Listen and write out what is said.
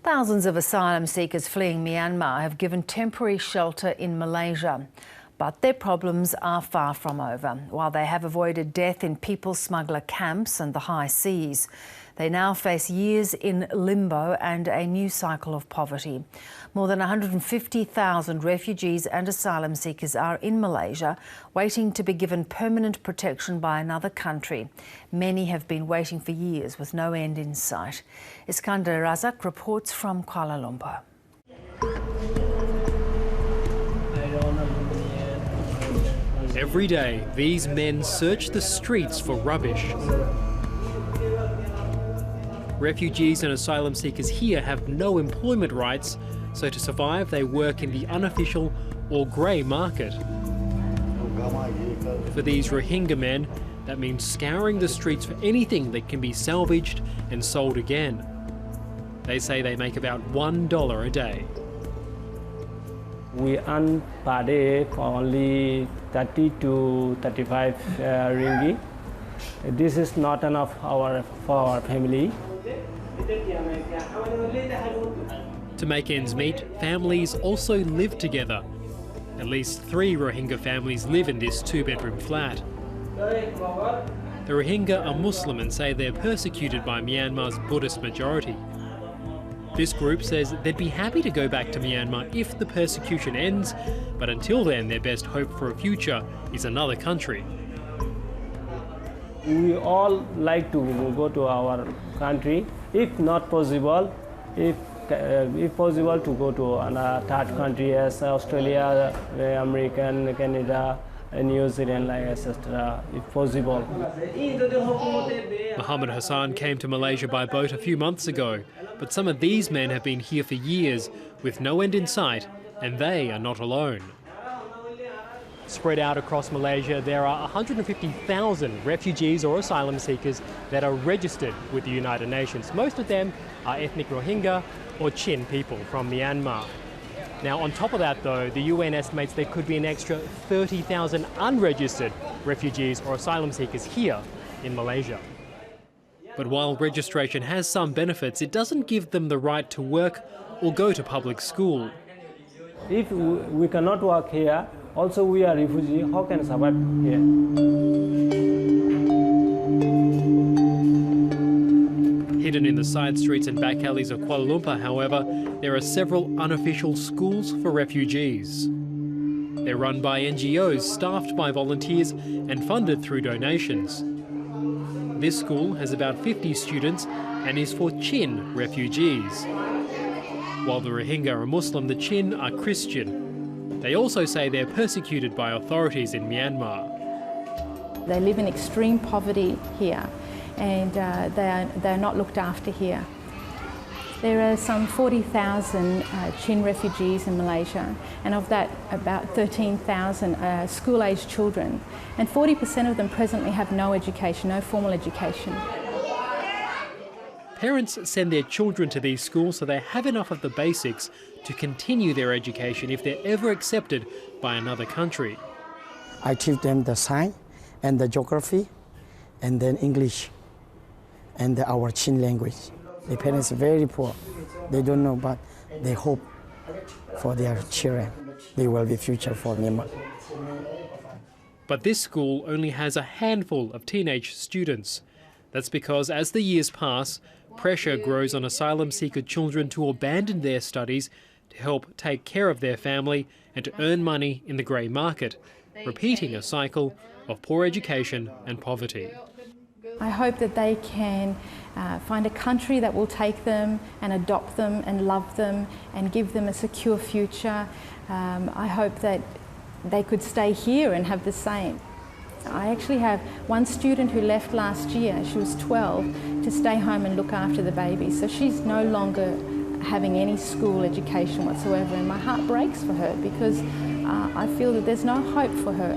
Thousands of asylum seekers fleeing Myanmar have given temporary shelter in Malaysia. But their problems are far from over. While they have avoided death in people smuggler camps and the high seas, they now face years in limbo and a new cycle of poverty. More than 150,000 refugees and asylum seekers are in Malaysia, waiting to be given permanent protection by another country. Many have been waiting for years with no end in sight. Iskander Razak reports from Kuala Lumpur. Every day, these men search the streets for rubbish. Refugees and asylum seekers here have no employment rights, so to survive they work in the unofficial or grey market. For these Rohingya men, that means scouring the streets for anything that can be salvaged and sold again. They say they make about $1 a day. We earn per day for only 30 to 35 ringgit. This is not enough for our family. To make ends meet, families also live together. At least 3 Rohingya families live in this 2-bedroom flat. The Rohingya are Muslim and say they're persecuted by Myanmar's Buddhist majority. This group says they'd be happy to go back to Myanmar if the persecution ends, but until then their best hope for a future is another country. We all like to go to our country. If not possible, if possible to go to another third country as Australia, American, Canada, New Zealand, like etc. if possible. Muhammad Hassan came to Malaysia by boat a few months ago, but some of these men have been here for years with no end in sight, and they are not alone. Spread out across Malaysia, there are 150,000 refugees or asylum seekers that are registered with the United Nations. Most of them are ethnic Rohingya or Chin people from Myanmar. Now, on top of that, though, the UN estimates there could be an extra 30,000 unregistered refugees or asylum seekers here in Malaysia. But while registration has some benefits, it doesn't give them the right to work or go to public school. If we cannot work here, also we are refugees, how can we survive here? Hidden in the side streets and back alleys of Kuala Lumpur, however, there are several unofficial schools for refugees. They're run by NGOs, staffed by volunteers and funded through donations. This school has about 50 students and is for Chin refugees. While the Rohingya are Muslim, the Chin are Christian. They also say they're persecuted by authorities in Myanmar. They live in extreme poverty here, and they're not looked after here. There are some 40,000 Chin refugees in Malaysia, and of that about 13,000 are school-aged children, and 40% of them presently have no education, no formal education. Parents send their children to these schools so they have enough of the basics to continue their education if they're ever accepted by another country. I teach them the science and the geography and then English and our Chin language. The parents are very poor. They don't know, but they hope for their children. They will be future for Myanmar. But this school only has a handful of teenage students. That's because as the years pass, pressure grows on asylum seeker children to abandon their studies to help take care of their family and to earn money in the grey market, repeating a cycle of poor education and poverty. I hope that they can find a country that will take them and adopt them and love them and give them a secure future. I hope that they could stay here and have the same. I actually have one student who left last year, she was 12, to stay home and look after the baby. So she's no longer having any school education whatsoever, and my heart breaks for her because I feel that there's no hope for her.